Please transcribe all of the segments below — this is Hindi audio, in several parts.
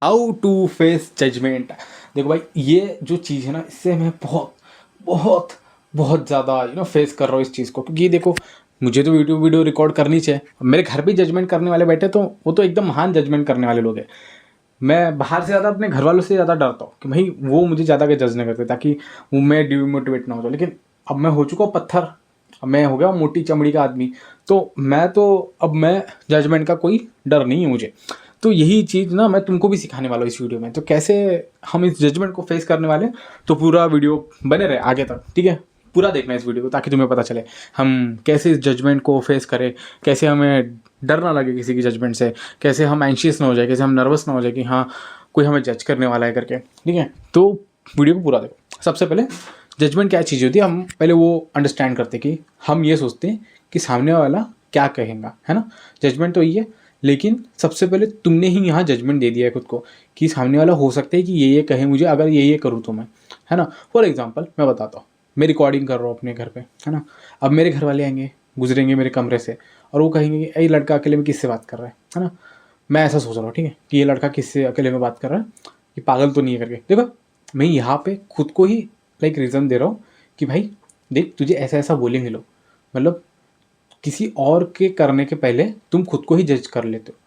How to face judgement. देखो भाई, ये जो चीज़ है ना, इससे मैं बहुत बहुत बहुत ज़्यादा फेस कर रहा हूँ इस चीज़ को, क्योंकि देखो, मुझे तो वीडियो वीडियो रिकॉर्ड करनी चाहिए। मेरे घर पे जजमेंट करने वाले बैठे तो वो तो एकदम महान जजमेंट करने वाले लोग हैं। मैं बाहर से ज़्यादा अपने घर वालों से ज़्यादा डरता हूँ कि भाई वो मुझे ज़्यादा के जज नहीं करते, ताकि वो मैं डिमोटिवेट ना हो जाऊँ। लेकिन अब मैं हो चुका हूँ पत्थर, अब मैं हो गया मोटी चमड़ी का आदमी, तो अब मैं जजमेंट का कोई डर नहीं है मुझे। तो यही चीज़ ना मैं तुमको भी सिखाने वाला हूँ इस वीडियो में। तो कैसे हम इस जजमेंट को फेस करने वाले हैं, तो पूरा वीडियो बने रहे आगे तक, ठीक है। पूरा देखना इस वीडियो को, ताकि तुम्हें पता चले हम कैसे इस जजमेंट को फेस करें, कैसे हमें डर ना लगे किसी की जजमेंट से, कैसे हम एंशियस ना हो जाए, कैसे हम नर्वस ना हो जाए कि हाँ कोई हमें जज करने वाला है करके, ठीक है। तो वीडियो को पूरा देखो। सबसे पहले जजमेंट क्या चीज़ होती है, हम पहले वो अंडरस्टैंड करते कि हम ये सोचते हैं कि सामने वाला क्या कहेगा, है ना। जजमेंट तो ये है, लेकिन सबसे पहले तुमने ही यहाँ जजमेंट दे दिया है खुद को कि सामने वाला हो सकता है कि ये कहे मुझे, अगर ये करूँ तो मैं, है ना। फॉर एग्जाम्पल मैं बताता हूँ, मैं रिकॉर्डिंग कर रहा हूँ अपने घर पे, है ना। अब मेरे घर वाले आएंगे, गुजरेंगे मेरे कमरे से, और वो कहेंगे कि ये लड़का अकेले में किससे बात कर रहा है ना। मैं ऐसा सोच रहा हूँ, ठीक है, कि ये लड़का किससे अकेले में बात कर रहा है, ये पागल तो नहीं है करके। देखो, मैं यहाँ पे खुद को ही लाइक रीज़न दे रहा हूँ कि भाई देख, तुझे ऐसा ऐसा बोलेंगे लोग, मतलब किसी और के करने के पहले तुम खुद को ही जज कर लेते हो।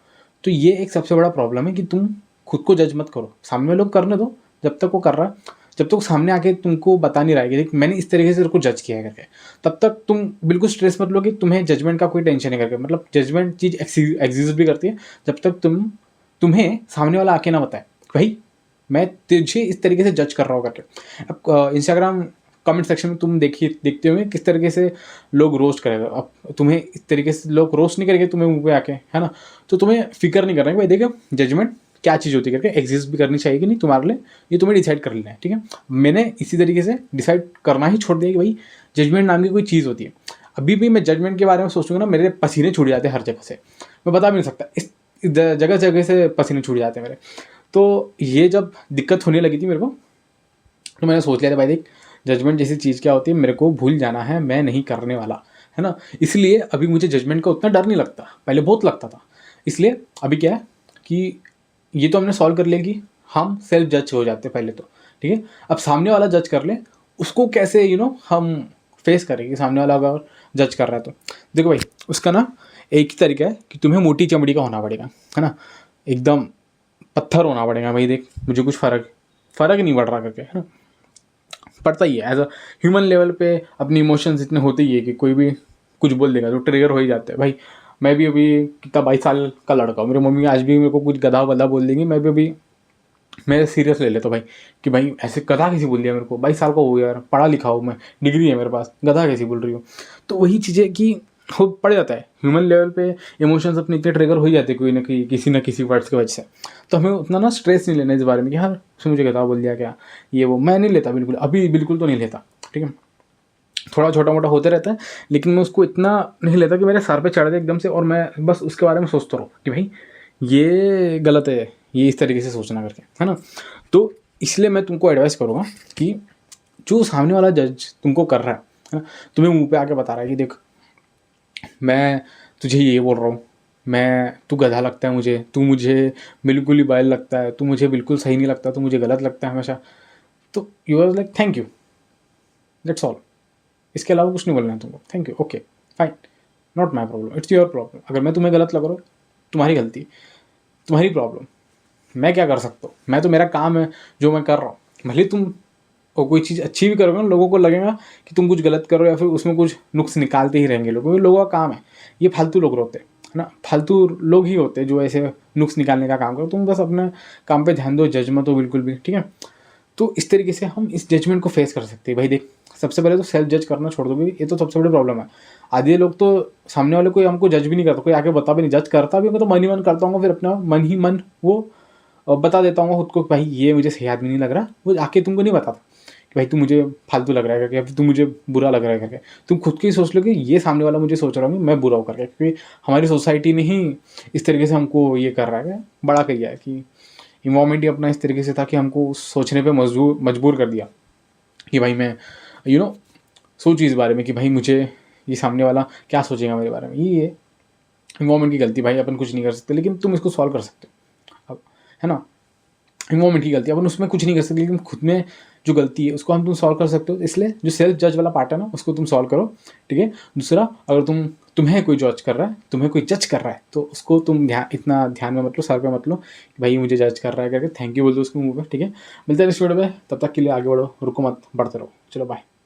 तो ये एक सबसे बड़ा प्रॉब्लम है कि तुम खुद को जज मत करो, सामने वाले लोग करने दो। जब तक वो कर रहा है, जब तक सामने आके तुमको बता नहीं रहा है कि देख मैंने इस तरीके से तेरे को जज किया है करके, तब तक तुम बिल्कुल स्ट्रेस मत लो कि तुम्हें जजमेंट का कोई टेंशन है करके। मतलब जजमेंट चीज़ एग्जिस्ट भी करती है जब तक तुम्हें सामने वाला आके ना बताए भाई मैं तुझे इस तरीके से जज कर रहा हूँ करके। अब इंस्टाग्राम कमेंट सेक्शन में तुम देखते होंगे किस तरीके से लोग रोस्ट करेगा। अब तुम्हें इस तरीके से लोग रोस्ट नहीं करेंगे तुम्हें मुंह पे आके, है ना। तो तुम्हें फिक्र नहीं करना है भाई, देखो जजमेंट क्या चीज़ होती है करके, एग्जिस्ट भी करनी चाहिए कि नहीं तुम्हारे लिए, ये तुम्हें डिसाइड कर लेना है, ठीक है। मैंने इसी तरीके से डिसाइड करना ही छोड़ दिया कि भाई जजमेंट नाम की कोई चीज़ होती है। अभी भी मैं जजमेंट के बारे में सोचूंगा ना, मेरे पसीने छूट जाते हैं हर जगह से, मैं बता भी नहीं सकता, इस जगह जगह से पसीने छूट जाते हैं मेरे। तो ये जब दिक्कत होने लगी थी मेरे को, तो मैंने सोच लिया था भाई देख, जजमेंट जैसी चीज़ क्या होती है मेरे को भूल जाना है, मैं नहीं करने वाला, है ना। इसलिए अभी मुझे जजमेंट का उतना डर नहीं लगता, पहले बहुत लगता था। इसलिए अभी क्या है कि ये तो हमने सॉल्व कर लिया कि हम सेल्फ जज हो जाते पहले तो, ठीक है। अब सामने वाला जज कर ले, उसको कैसे हम फेस करेंगे सामने वाला अगर जज कर रहा है तो। देखो भाई, उसका ना एक ही तरीका है कि तुम्हें मोटी चमड़ी का होना पड़ेगा, है ना, एकदम पत्थर होना पड़ेगा भाई। देख मुझे कुछ फ़र्क फ़र्क नहीं पड़ रहा करके, है ना। पड़ता ही है एज अ ह्यूमन लेवल पे, अपनी इमोशंस इतने होते ही है कि कोई भी कुछ बोल देगा तो ट्रिगर हो ही जाते हैं भाई। मैं भी अभी कितना 22 साल का लड़का हूँ, मेरी मम्मी आज भी मेरे को कुछ गधा वधा बोल देंगी, मैं भी अभी मैं सीरियस ले लेता हूँ भाई कि भाई ऐसे गधा कैसे बोल दिया मेरे को, 22 साल का हो गया यार, पढ़ा लिखा हूँ मैं, डिग्री है मेरे पास, गधा कैसे बोल रही हूँ। तो वही चीज़ें कि हो पड़ जाता है ह्यूमन लेवल पे, इमोशंस अपने इतने ट्रिगर हो ही जाते हैं कोई ना किसी वर्ड्स की वजह से। तो हमें उतना ना स्ट्रेस नहीं लेना इस बारे में कि हाँ उसने मुझे गधा बोल दिया क्या, ये वो मैं नहीं लेता बिल्कुल, अभी बिल्कुल तो नहीं लेता, ठीक है। थोड़ा छोटा मोटा होते रहता है, लेकिन मैं उसको इतना नहीं लेता कि मेरे सर पे चढ़ जाए एकदम से और मैं बस उसके बारे में सोचता रहूँ कि भाई ये गलत है, ये इस तरीके से सोचना करके, है ना। तो इसलिए मैं तुमको एडवाइस करूँगा कि जो सामने वाला जज तुमको कर रहा है ना, तुम्हें मुंह पे आके बता रहा है कि देख मैं तुझे ये बोल रहा हूँ, मैं तू गधा लगता है मुझे, तू मुझे बिल्कुल ही बैल लगता है, तू मुझे बिल्कुल सही नहीं लगता, तू मुझे गलत लगता है हमेशा। तो you are like thank you, that's all. इसके अलावा कुछ नहीं बोलना है तुमको, thank you, okay fine, not my problem, it's your problem. अगर मैं तुम्हें गलत लग रहा हूँ, तुम्हारी गलती, तुम्हारी प्रॉब्लम, मैं क्या कर सकता हूँ, मैं तो मेरा काम है जो मैं कर रहा हूँ। भले तुम और कोई चीज़ अच्छी भी करोगे ना, लोगों को लगेगा कि तुम कुछ गलत करो या फिर उसमें कुछ नुक्स निकालते ही रहेंगे लोग, क्योंकि लोगों का काम है। ये फालतू लोग होते हैं, है ना, फालतू लोग ही होते हैं जो ऐसे नुक्स निकालने का काम करो। तुम बस अपने काम पे ध्यान दो, जज मत हो बिल्कुल भी, ठीक है। तो इस तरीके से हम इस जजमेंट को फेस कर सकते हैं भाई। देख सबसे पहले तो सेल्फ जज करना छोड़ दो भाई, ये तो सबसे बड़ी प्रॉब्लम है। आधे लोग तो सामने वाले कोई हमको जज भी नहीं करता, कोई आके बता भी नहीं, जज करता भी होगा तो मन ही मन करता हूँ, फिर अपना मन ही मन वो बता देता हूँ खुद को कि भाई ये मुझे सही आदमी नहीं लग रहा। वो आके तुमको नहीं बताता कि भाई तू मुझे फालतू लग रहा है करके, या फिर तू मुझे बुरा लग रहा है करके। तुम खुद की सोच लो कि ये सामने वाला मुझे सोच रहा हूँ मैं बुरा हूँ करके, क्योंकि हमारी सोसाइटी ने ही इस तरीके से हमको ये कर रहा है, बड़ा किया है कि इन्वायरमेंट ही अपना इस तरीके से था कि हमको सोचने पे मजबूर कर दिया कि भाई मैं सोचूं इस बारे में कि भाई मुझे ये सामने वाला क्या सोचेगा मेरे बारे में। ये इन्वायरमेंट की गलती भाई, अपन कुछ नहीं कर सकते, लेकिन तुम इसको सॉल्व कर सकते हो अब, है ना। इन्वायरमेंट की गलती है, अपन उसमें कुछ नहीं कर सकते, लेकिन खुद में जो गलती है उसको हम तुम सॉल्व कर सकते हो। इसलिए जो सेल्फ जज वाला पार्ट है ना उसको तुम सॉल्व करो, ठीक है। दूसरा, अगर तुम्हें कोई जज कर रहा है, तुम्हें कोई जज कर रहा है, तो उसको तुम इतना ध्यान में मत लो, सर पे मत लो कि भाई मुझे जज कर रहा है करके, थैंक यू बोल दो उसको मुँह पे, ठीक है। मिलते हैं नेक्स्ट वीडियो में, तब तक के लिए आगे बढ़ो, रुको मत, बढ़ते रहो। चलो बाय।